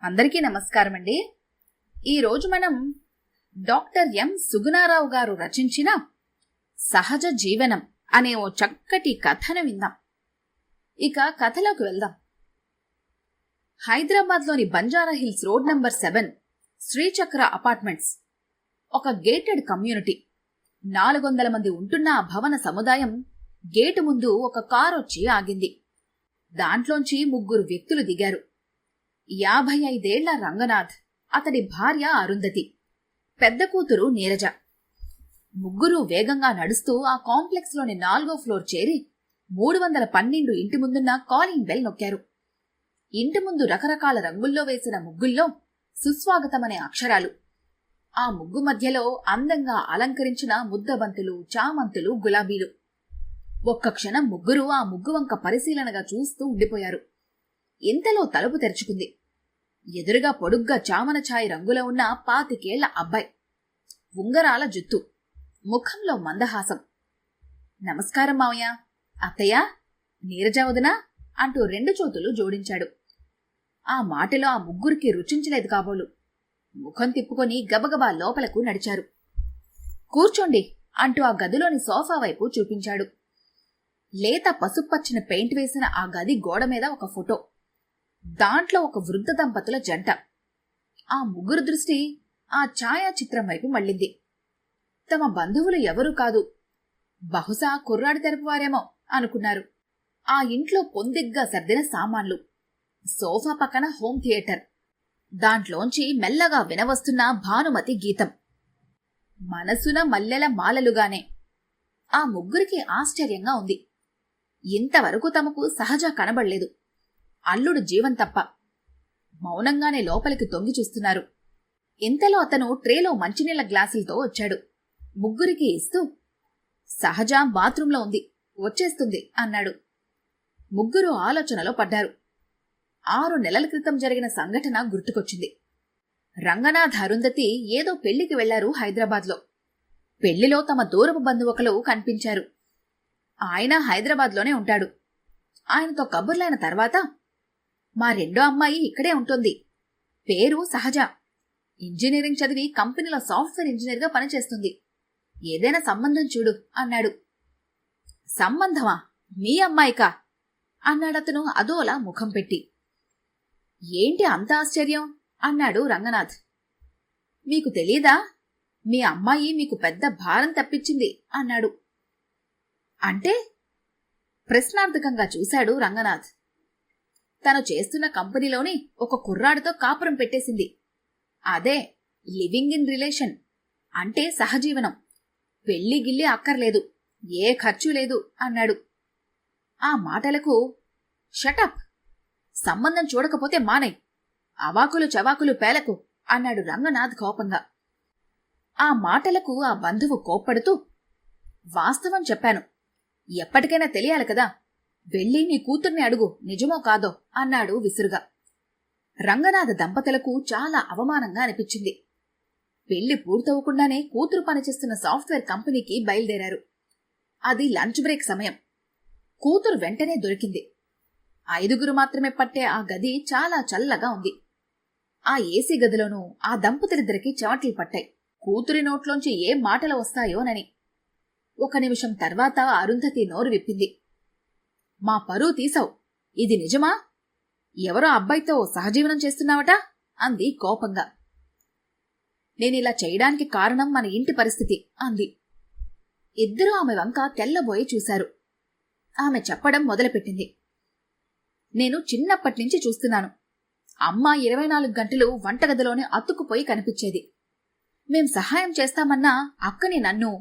అందరికీ నమస్కారం అండి. ఈరోజు మనం డాక్టర్ ఎం సుగుణారావు గారు రచించిన సహజ జీవనం అనే ఓ చక్కటి కథను విందాం. ఇక కథలోకి వెళ్దాం. హైదరాబాద్లోని బంజారా హిల్స్ రోడ్ నంబర్ 7 శ్రీచక్ర అపార్ట్మెంట్స్ ఒక గేటెడ్ కమ్యూనిటీ. 400 మంది ఉంటున్న ఆ భవన సముదాయం గేటు ముందు ఒక కారు వచ్చి ఆగింది. దాంట్లోంచి 3 వ్యక్తులు దిగారు. 55 ఏళ్ల రంగనాథ్, అతడి భార్య అరుంధతి, పెద్ద కూతురు నీరజ. 3 వేగంగా నడుస్తూ ఆ కాంప్లెక్స్లోని 4వ ఫ్లోర్ చేరి 312 ఇంటి ముందున్న కాలింగ్ బెల్ నొక్కారు. ఇంటి ముందు రకరకాల రంగుల్లో వేసిన ముగ్గుల్లో సుస్వాగతమనే అక్షరాలు. ఆ ముగ్గు మధ్యలో అందంగా అలంకరించిన ముద్దబంతులు, చామంతులు, గులాబీలు. ఒక్క క్షణం 3 ఆ ముగ్గు వంక పరిశీలనగా చూస్తూ ఉండిపోయారు. ఇంతలో తలుపు తెరుచుకుంది. ఎదురుగా పొడుగ్గా చామన ఛాయ రంగులో ఉన్న 25 ఏళ్ల అబ్బాయి, ఉంగరాల జుత్తు, ముఖంలో మందహాసం. నమస్కారం మావయ్య, అత్తయ్య, నీరజ వదినా అంటూ 2 చేతులు జోడించాడు. ఆ మాటలో ఆ 3కి రుచించలేదు కాబోలు. ముఖం తిప్పుకొని గబగబా లోపలకు నడిచారు. కూర్చోండి అంటూ ఆ గదిలోని సోఫా వైపు చూపించాడు. లేత పసుపచ్చిన పెయింట్ వేసిన ఆ గది గోడ మీద ఒక ఫోటో. దాంట్లో ఒక వృద్ధ దంపతుల జంట. ఆ 3 దృష్టి ఆ ఛాయాచిత్రం వైపు మళ్ళింది. తమ బంధువులు ఎవరూ కాదు, బహుశా కుర్రాడి తెరపువారేమో అనుకున్నారు. ఆ ఇంట్లో పొందిగ్గా సర్దిన సామాన్లు, సోఫా పక్కన హోమ్ థియేటర్, దాంట్లోంచి మెల్లగా వినవస్తున్న భానుమతి గీతం. మనసున మల్లెల మాలలుగానే. ఆ 3కి ఆశ్చర్యంగా ఉంది. ఇంతవరకు తమకు సహజ కనబడలేదు, అల్లుడు జీవన్ తప్ప. మౌనంగానే లోపలికి తొంగి చూస్తున్నారు. ఇంతలో అతను ట్రేలో మంచినీళ్ల గ్లాసులతో వచ్చాడు. 3కి ఇస్తూ, సహజ బాత్రూంలో ఉంది, వచ్చేస్తుంది అన్నాడు. 3 ఆలోచనలో పడ్డారు. 6 నెలల క్రితం జరిగిన సంఘటన గుర్తుకొచ్చింది. రంగనాథ్, అరుంధతి ఏదో పెళ్లికి వెళ్లారు హైదరాబాద్లో. పెళ్లిలో తమ దూరపు బంధువుకలు కనిపించారు. ఆయన హైదరాబాద్లోనే ఉంటాడు. ఆయనతో కబుర్లైన తర్వాత, మా 2వ అమ్మాయి ఇక్కడే ఉంటుంది, పేరు సహజ, ఇంజనీరింగ్ చదివి కంపెనీలో సాఫ్ట్వేర్ ఇంజనీర్గా పనిచేస్తుంది, ఏదైనా సంబంధం చూడు అన్నాడు. సంబంధమా? మీ అమ్మాయికా అన్నాడతను అదోలా ముఖం పెట్టి. ఏంటి అంత ఆశ్చర్యం అన్నాడు రంగనాథ్. మీకు తెలీదా? మీ అమ్మాయి మీకు పెద్ద భారం తప్పించింది అన్నాడు. అంటే? ప్రశ్నార్థకంగా చూశాడు రంగనాథ్. తను చేస్తున్న కంపెనీలోని ఒక కుర్రాడితో కాపురం పెట్టేసింది. అదే లివింగ్ ఇన్ రిలేషన్ అంటే సహజీవనం. పెళ్లి గిల్లి అక్కర్లేదు, ఏ ఖర్చు లేదు అన్నాడు. ఆ మాటలకు షటప్, సంబంధం చూడకపోతే మానై, అవాకులు చవాకులు పేలకు అన్నాడు రంగనాథ్ కోపంగా. ఆ మాటలకు ఆ బంధువు కోప్పడుతూ, వాస్తవం చెప్పాను, ఎప్పటికైనా తెలియాలి కదా, వెళ్ళి నీ కూతుర్ని అడుగు నిజమో కాదో అన్నాడు విసురుగా. రంగనాథ దంపతులకు చాలా అవమానంగా అనిపించింది. పెళ్లి పూర్తవకుండానే కూతురు పనిచేస్తున్న సాఫ్ట్వేర్ కంపెనీకి బయలుదేరారు. అది లంచ్ బ్రేక్ సమయం. కూతురు వెంటనే దొరికింది. 5 మాత్రమే పట్టే ఆ గది చాలా చల్లగా ఉంది. ఆ ఏసీ గదిలోనూ ఆ దంపతులిద్దరికీ చెమటలు పట్టాయి, కూతురి నోట్లోంచి ఏం మాటలు వస్తాయోనని. 1 నిమిషం తర్వాత అరుంధతి నోరు విప్పింది. మా పరువు తీసావు, ఇది నిజమా? ఎవరో అబ్బాయితో సహజీవనం చేస్తున్నావట అంది కోపంగా. నేనిలా చేయడానికి కారణం మన ఇంటి పరిస్థితి అంది. ఇద్దరూ ఆమె వంక తెల్లబోయి చూశారు. ఆమె చెప్పడం మొదలుపెట్టింది. నేను చిన్నప్పటినుంచి చూస్తున్నాను. అమ్మ 24 గంటలు వంటగదిలోనే అతుక్కుపోయి కనిపించేది. మేం సహాయం చేస్తామన్నా అక్కని నన్ను,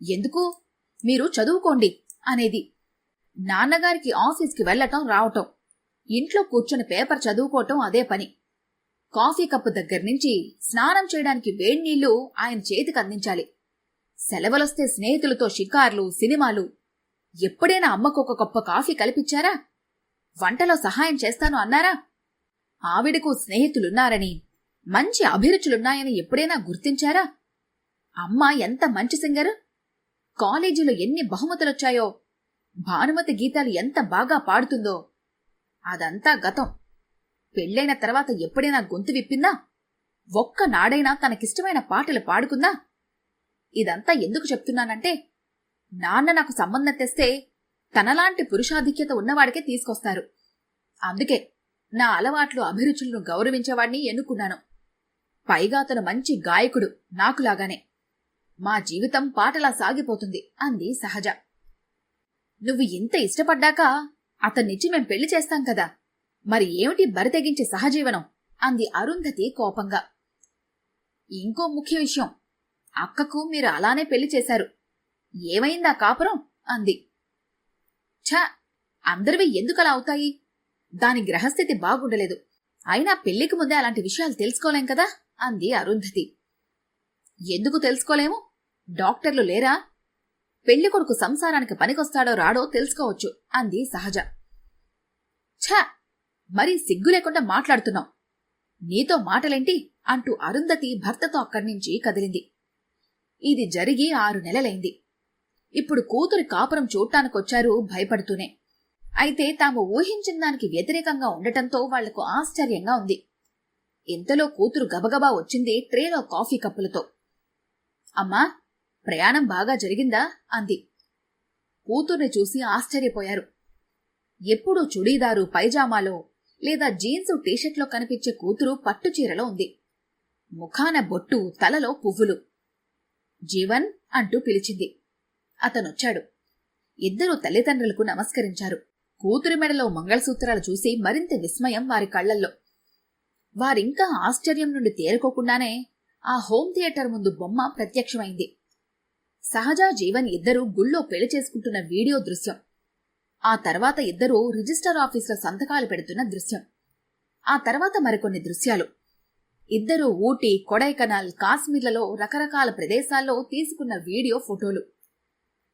ఎందుకు, మీరు చదువుకోండి అనేది. నాన్నగారికి ఆఫీస్కి వెళ్లటం రావటం, ఇంట్లో కూర్చొని పేపర్ చదువుకోవటం అదే పని. కాఫీ కప్పు దగ్గర్నుంచి స్నానం చేయడానికి వేడినీళ్లు ఆయన చేతికి అందించాలి. సెలవులొస్తే స్నేహితులతో షికార్లు, సినిమాలు. ఎప్పుడైనా అమ్మకు ఒక కప్పు కాఫీ కల్పించారా? వంటలో సహాయం చేస్తాను అన్నారా? ఆవిడకు స్నేహితులున్నారని, మంచి అభిరుచులున్నాయని ఎప్పుడైనా గుర్తించారా? అమ్మ ఎంత మంచి సింగరు, కాలేజీలో ఎన్ని బహుమతులొచ్చాయో, భానుమతి గీతాలు ఎంత బాగా పాడుతుందో. అదంతా గతం. పెళ్ళైన తర్వాత ఎప్పుడైనా గొంతు విప్పిందా? ఒక్కనాడైనా తనకిష్టమైన పాటలు పాడుకుందా? ఇదంతా ఎందుకు చెప్తున్నానంటే, నాన్న నాకు సంబంధం తెస్తే తనలాంటి పురుషాధిక్యత ఉన్నవాడికే తీసుకొస్తారు. అందుకే నా అలవాట్లు అభిరుచులను గౌరవించేవాడిని ఎన్నుకున్నాను. పైగా అతను మంచి గాయకుడు, నాకులాగానే. మా జీవితం పాటలా సాగిపోతుంది అంది సహజ. నువ్వు ఇంత ఇష్టపడ్డాక అతన్నిచ్చి మేం పెళ్లి చేస్తాం కదా, మరి ఏమిటి బరితెగించే సహజీవనం అంది అరుంధతి కోపంగా. ఇంకో ముఖ్య విషయం, అక్కకు మీరు అలానే పెళ్లి చేశారు. ఏమైందా కాపురం అంది. ఛ, అందరివి ఎందుకలా అవుతాయి? దాని గ్రహస్థితి బాగుండలేదు. అయినా పెళ్లికి ముందే అలాంటి విషయాలు తెలుసుకోలేం కదా అంది అరుంధతి. ఎందుకు తెలుసుకోలేము? డాక్టర్లు లేరా? పెళ్లి కొడుకు సంసారానికి పనికొస్తాడో రాడో తెలుసుకోవచ్చు అంది సహజ. ఛ, మరీ సిగ్గు లేకుండా మాట్లాడుతున్నావు. నీతో మాటలేంటి అంటూ అరుంధతి భర్తతో అక్కడ్నుంచి కదిలింది. ఇది జరిగి 6 నెలలైంది. ఇప్పుడు కూతురి కాపురం చూడటానికొచ్చారు భయపడుతూనే. అయితే తాము ఊహించిన దానికి వ్యతిరేకంగా ఉండటంతో వాళ్లకు ఆశ్చర్యంగా ఉంది. ఇంతలో కూతురు గబగబా వచ్చింది ట్రేలో కాఫీ కప్పులతో. అమ్మా, ప్రయాణం బాగా జరిగిందా అంది. కూతుర్ని చూసి ఆశ్చర్యపోయారు. ఎప్పుడూ చుడీదారు పైజామాలో లేదా జీన్సు టీషర్ట్లో కనిపించే కూతురు పట్టుచీరలో ఉంది. ముఖాన బొట్టు, తలలో పువ్వులు. జీవన్ అంటూ పిలిచింది. అతనొచ్చాడు. ఇద్దరూ తల్లిదండ్రులకు నమస్కరించారు. కూతురి మెడలో మంగళసూత్రాలు చూసి మరింత విస్మయం వారి కళ్లల్లో. వారింకా ఆశ్చర్యం నుండి తేరుకోకుండానే ఆ హోమ్ థియేటర్ ముందు బొమ్మ ప్రత్యక్షమైంది. సహజ, జీవన్ ఇద్దరూ గుళ్ళో పెళ్లి చేసుకుంటున్న వీడియో దృశ్యం. ఆ తర్వాత ఇద్దరూ రిజిస్టర్ ఆఫీసులో సంతకాలు పెడుతున్న దృశ్యం. ఆ తర్వాత మరికొన్ని దృశ్యాలు. ఇద్దరూ ఊటీ, కొడైకనాల్, కాశ్మీర్లలో రకరకాల ప్రదేశాల్లో తీసుకున్న వీడియో ఫోటోలు.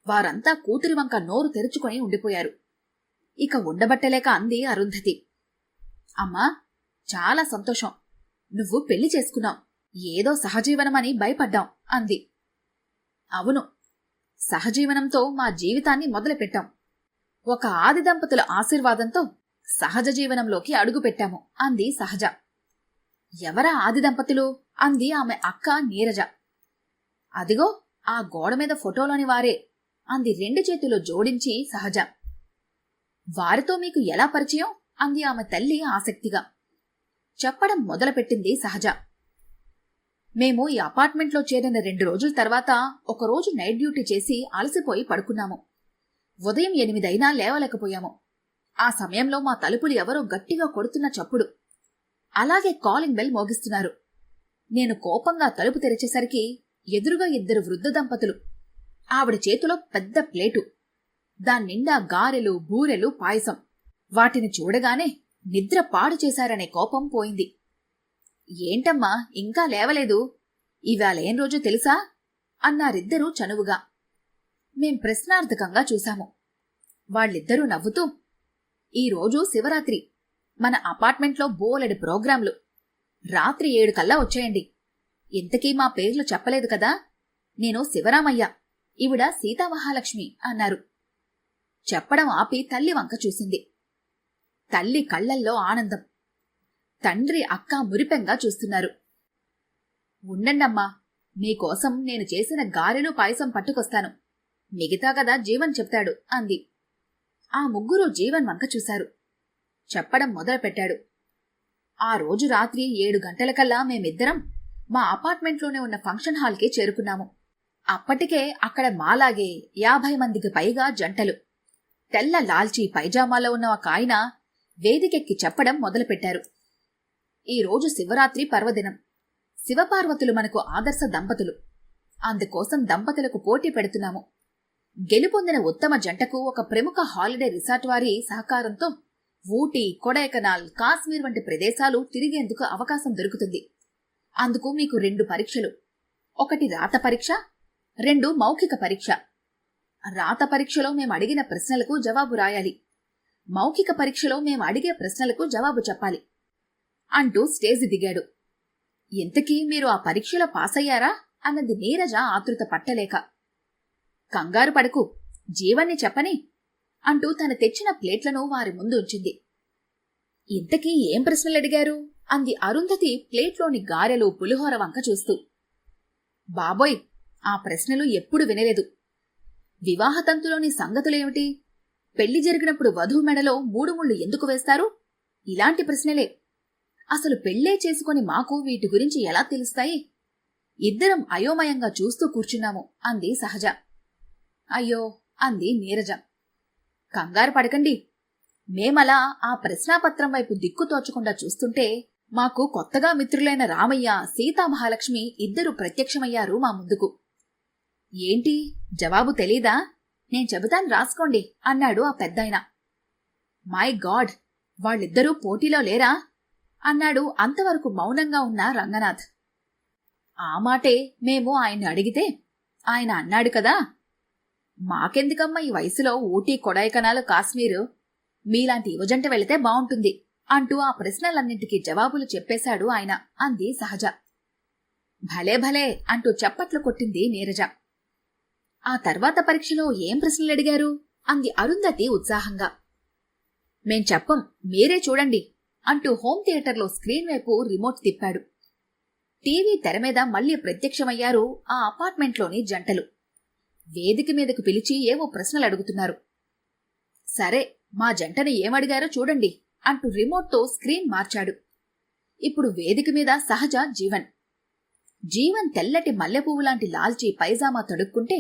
వారంతా కూతురి వంక నోరు తెరుచుకొని ఉండిపోయారు. ఇక ఉండబట్టలేక అంది అరుంధతి. అమ్మా, చాలా సంతోషం. నువ్వు పెళ్లి చేసుకున్నావు. ఏదో సహజీవనమని భయపడ్డాం అంది. అవును, సహజీవనంతో మా జీవితాన్ని మొదలుపెట్టాం. ఒక ఆది దంపతుల ఆశీర్వాదంతో సహజ జీవనంలోకి అడుగుపెట్టాము అంది సహజ. ఎవరా ఆది దంపతులు అంది ఆమె అక్క నీరజ. అదిగో ఆ గోడ మీద ఫోటోలోని వారే అంది 2 చేతులు జోడించి సహజ. వారితో మీకు ఎలా పరిచయం అంది ఆమె తల్లి ఆసక్తిగా. చెప్పడం మొదలుపెట్టింది సహజ. మేము ఈ అపార్ట్మెంట్లో చేరిన 2 రోజుల తర్వాత ఒకరోజు నైట్ డ్యూటీ చేసి అలసిపోయి పడుకున్నాము. ఉదయం 8 అయినా లేవలేకపోయాము. ఆ సమయంలో మా తలుపులు ఎవరో గట్టిగా కొడుతున్న చప్పుడు. అలాగే కాలింగ్ బెల్ మోగిస్తున్నారు. నేను కోపంగా తలుపు తెరిచేసరికి ఎదురుగా 2 వృద్ధ దంపతులు. ఆవిడ చేతిలో పెద్ద ప్లేటు. దాన్నిండా గారెలు, బూరెలు, పాయసం. వాటిని చూడగానే నిద్ర పాడు చేశారనే కోపం పోయింది. ఏంటమ్మా, ఇంకా లేవలేదు? ఇవాళేం రోజు తెలుసా అన్నారిద్దరూ చనువుగా. మేం ప్రశ్నార్థకంగా చూశాము. వాళ్ళిద్దరూ నవ్వుతూ, ఈరోజు శివరాత్రి. మన అపార్ట్మెంట్లో బోలెడు ప్రోగ్రాంలు. రాత్రి 7 కల్లా వచ్చేయండి. ఇంతకీ మా పేర్లు చెప్పలేదు కదా. నేను శివరామయ్య, ఈవిడ సీతామహాలక్ష్మి అన్నారు. చెప్పడం ఆపి తల్లి వంక చూసింది. తల్లి కళ్లల్లో ఆనందం. తండ్రి, అక్క మురిపెంగా చూస్తున్నారు. ఉండండమ్మా, మీకోసం నేను చేసిన గారెలు, పాయసం పట్టుకొస్తాను. మిగతా కదా జీవన్ చెప్తాడు అంది. ఆ ముగ్గురు జీవన్ వంక చూశారు. చెప్పడం మొదలుపెట్టాడు. ఆ రోజు రాత్రి 7 గంటలకల్లా మేమిద్దరం మా అపార్ట్మెంట్లోనే ఉన్న ఫంక్షన్ హాల్కి చేరుకున్నాము. అప్పటికే అక్కడ మాలాగే 50 మందికి పైగా జంటలు. తెల్ల లాల్చీ పైజామాలో ఉన్న ఒక ఆయన వేదికెక్కి చెప్పడం మొదలుపెట్టారు. ఈరోజు శివరాత్రి పర్వదినం. శివపార్వతులు మనకు ఆదర్శ దంపతులు. అందుకోసం దంపతులకు పోటీ పెడుతున్నాము. గెలుపొందిన ఉత్తమ జంటకు ఒక ప్రముఖ హాలిడే రిసార్ట్ వారి సహకారంతో ఊటీ, కొడైకనాల్, కాశ్మీర్ వంటి ప్రదేశాలు తిరిగేందుకు అవకాశం దొరుకుతుంది. అందుకు మీకు 2 పరీక్షలు. ఒకటి రాత పరీక్ష, 2 మౌఖిక పరీక్ష. రాత పరీక్షలో మేము అడిగిన ప్రశ్నలకు జవాబు రాయాలి. మౌఖిక పరీక్షలో మేము అడిగే ప్రశ్నలకు జవాబు చెప్పాలి అంటూ స్టేజి దిగాడు. ఇంతకీ మీరు ఆ పరీక్షలో పాసయ్యారా అన్నది నీరజ ఆతృత పట్టలేక. కంగారు పడకు, జీవన్ని చెప్పని అంటూ తను తెచ్చిన ప్లేట్లను వారి ముందు ఉంచింది. ఇంతకీ ఏం ప్రశ్నలు అడిగారు అంది అరుంధతి ప్లేట్లోని గారెలు పులిహోర వంక చూస్తూ. బాబోయ్, ఆ ప్రశ్నలు ఎప్పుడు వినలేదు. వివాహతంతులోని సంగతులేమిటి? పెళ్లి జరిగినప్పుడు వధువు మెడలో 3 ముళ్ళు ఎందుకు వేస్తారు? ఇలాంటి ప్రశ్నలే. అసలు పెళ్లే చేసుకుని మాకు వీటి గురించి ఎలా తెలుస్తాయి? ఇద్దరం అయోమయంగా చూస్తూ కూర్చున్నాము అంది సహజ. అయ్యో అంది నీరజ. కంగారు పడకండి. మేమలా ఆ ప్రశ్నాపత్రం వైపు దిక్కు తోచకుండా చూస్తుంటే మాకు కొత్తగా మిత్రులైన రామయ్య, సీతామహాలక్ష్మి ఇద్దరు ప్రత్యక్షమయ్యారు మా ముందుకు. ఏంటి, జవాబు తెలీదా? నేను చెబుతాను, రాసుకోండి అన్నాడు ఆ పెద్దాయన. మై గాడ్, వాళ్ళిద్దరూ పోటీలో లేరా అన్నాడు అంతవరకు మౌనంగా ఉన్న రంగనాథ్. ఆ మాటే మేము ఆయన్ని అడిగితే ఆయన అన్నాడు కదా, మాకెందుకమ్మా ఈ వయసులో ఊటీ, కొడైకనాల్, కాశ్మీరు, మీలాంటి యువజంట వెళితే బావుంటుంది అంటూ ఆ ప్రశ్నలన్నింటికీ జవాబులు చెప్పేశాడు ఆయన అంది సహజ. భలే భలే అంటూ చప్పట్లు కొట్టింది నీరజ. ఆ తర్వాత పరీక్షలో ఏం ప్రశ్నలు అడిగారు అంది అరుంధతి ఉత్సాహంగా. మేం చెప్పం, మీరే చూడండి అంటూ హోమ్ థియేటర్లో స్క్రీన్ వైపు రిమోట్ తిప్పాడు. టీవీ తెర మీద మళ్లీ ప్రత్యక్షమయ్యారు ఆ అపార్ట్మెంట్లోని జంటలు. వేదిక మీదకు పిలిచి ఏవో ప్రశ్నలు అడుగుతున్నారు. సరే, మా జంటని ఏమడిగారో చూడండి అంటూ రిమోట్తో స్క్రీన్ మార్చాడు. ఇప్పుడు వేదిక మీద సహజ, జీవన్. జీవన్ తెల్లటి మల్లెపువ్వులాంటి లాల్చీ పైజామా తొడుక్కుంటే,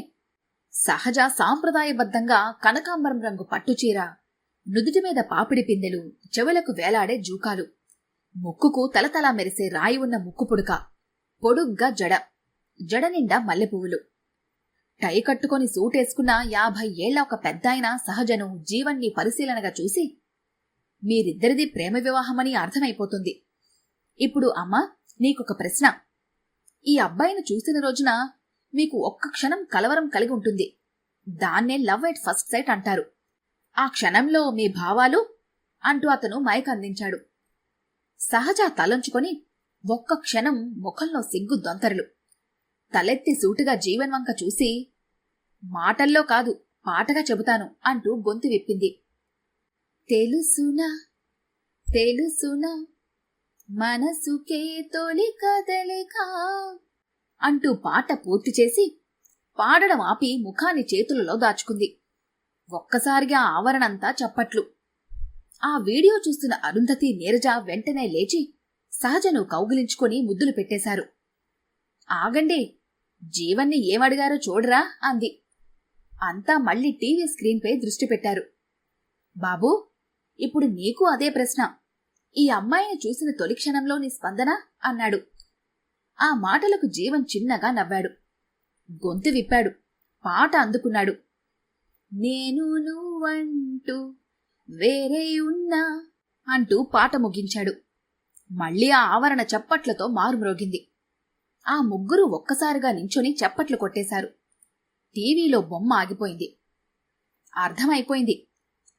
సహజ సాంప్రదాయబద్ధంగా కనకాంబరం రంగు పట్టుచీర, నుదుటి మీద పాపిడి పిందెలు, చెవులకు వేలాడే జూకాలు, ముక్కుకు తలతలా మెరిసే రాయి ఉన్న ముక్కు పుడక, పొడుగ్గా జడ నిండా మల్లెపువ్వులు. టై కట్టుకొని సూటేసుకున్న 50 ఏళ్ల ఒక పెద్దాయన సహజను, జీవన్ని పరిశీలనగా చూసి, మీరిద్దరిది ప్రేమ వివాహమని అర్థమైపోతుంది. ఇప్పుడు అమ్మా, నీకొక ప్రశ్న. ఈ అబ్బాయిని చూసిన రోజున మీకు ఒక్క క్షణం కలవరం కలిగి ఉంటుంది. దాన్నే లవ్ ఎట్ ఫస్ట్ సైట్ అంటారు. ఆ క్షణంలో మీ భావాలు అంటూ అతను మైక్ అందించాడు. సహజ తలంచుకొని ఒక్క క్షణం ముఖంలో సిగ్గు దొంతరలు. తలెత్తి సూటిగా జీవన్ వంక చూసి, మాటల్లో కాదు, పాటగా చెబుతాను అంటూ గొంతు విప్పింది. తెలుసునా తెలుసునా మనసుకే తొలి కదలికా అంటూ పాట పూర్తి చేసి పాడడం ఆపి ముఖాన్ని చేతులలో దాచుకుంది. ఒక్కసారిగా ఆవరణంతా చప్పట్లు. ఆ వీడియో చూస్తున్న అరుంధతి, నీరజ వెంటనే లేచి సహజను కౌగిలించుకొని ముద్దులు పెట్టేశారు. ఆగండి, జీవన్ని ఏమడిగారో చూడరా అంది. అంతా మళ్లీ టీవీ స్క్రీన్పై దృష్టి పెట్టారు. బాబూ, ఇప్పుడు నీకు అదే ప్రశ్న. ఈ అమ్మాయిని చూసిన తొలి క్షణంలో నీ స్పందన అన్నాడు. ఆ మాటలకు జీవన్ చిన్నగా నవ్వాడు. గొంతు విప్పాడు. పాట అందుకున్నాడు. నేను నువ్వంటూ వేరే ఉన్నా అంటూ పాట ముగించాడు. మళ్లీ ఆ ఆవరణ చప్పట్లతో మారుమ్రోగింది. ఆ ముగ్గురు ఒక్కసారిగా నించొని చప్పట్లు కొట్టేశారు. టీవీలో బొమ్మ ఆగిపోయింది. అర్థమైపోయింది.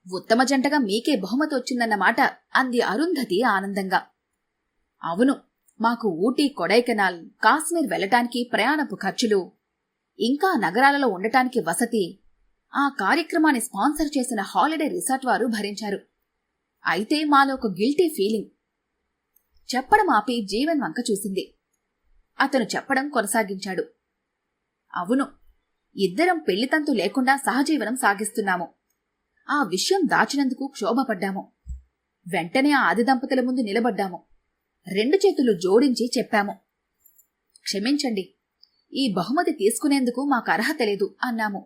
ఉత్తమ జంటగా మీకే బహుమతి వచ్చిందన్నమాట అంది అరుంధతి ఆనందంగా. అవును, మాకు ఊటీ, కొడైకెనాల్, కాశ్మీర్ వెళ్లటానికి ప్రయాణపు ఖర్చులు, ఇంకా నగరాలలో ఉండటానికి వసతి, ఆ కార్యక్రమాన్ని స్పాన్సర్ చేసిన హాలిడే రిసార్ట్ వారు భరించారు. అయితే మాలో ఒక గిల్టీ ఫీలింగ్. చెప్పడం ఆపి జీవన్ వంక చూసింది. అతను చెప్పడం కొనసాగించాడు. అవును, ఇద్దరం పెళ్లితంతు లేకుండా సహజీవనం సాగిస్తున్నాము. ఆ విషయం దాచినందుకు క్షోభపడ్డాము. వెంటనే ఆ ఆది దంపతుల ముందు నిలబడ్డాము. 2 చేతులు జోడించి చెప్పాము, క్షమించండి, ఈ బహుమతి తీసుకునేందుకు మాకు అర్హత లేదు అన్నాము.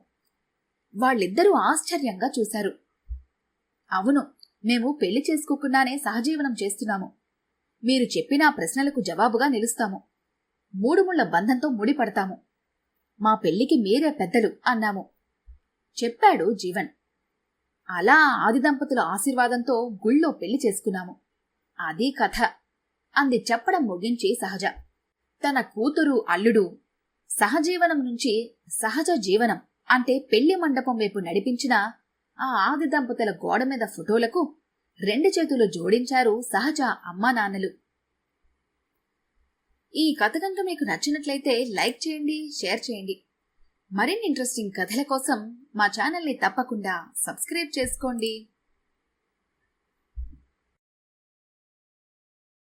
వాళ్ళిద్దరూ ఆశ్చర్యంగా చూశారు. అవును, మేము పెళ్లి చేసుకోకుండానే సహజీవనం చేస్తున్నాము. మీరు చెప్పిన ప్రశ్నలకు జవాబుగా నిలుస్తాము. 3 ముళ్ల బంధంతో ముడిపడతాము. మా పెళ్లికి మీరే పెద్దలు అన్నాము చెప్పాడు జీవన్. అలా ఆది దంపతుల ఆశీర్వాదంతో గుళ్ళో పెళ్లి చేసుకున్నాము. అదీ కథ అంది చెప్పడం ముగించి సహజ. తన కూతురు, అల్లుడు సహజీవనం నుంచి సహజ జీవనం అంటే పెళ్లి మండపం వైపు నడిపించిన ఆ ఆది దంపతుల గోడ మీద ఫోటోలకు 2 చేతులు జోడించారు సహజ అమ్మా నాన్నలు. ఈ కథ కనుక మీకు నచ్చినట్లయితే లైక్ చేయండి, షేర్ చేయండి. మరిన్ని ఇంట్రెస్టింగ్ కథల కోసం మా ఛానల్ని తప్పకుండా సబ్స్క్రైబ్ చేసుకోండి.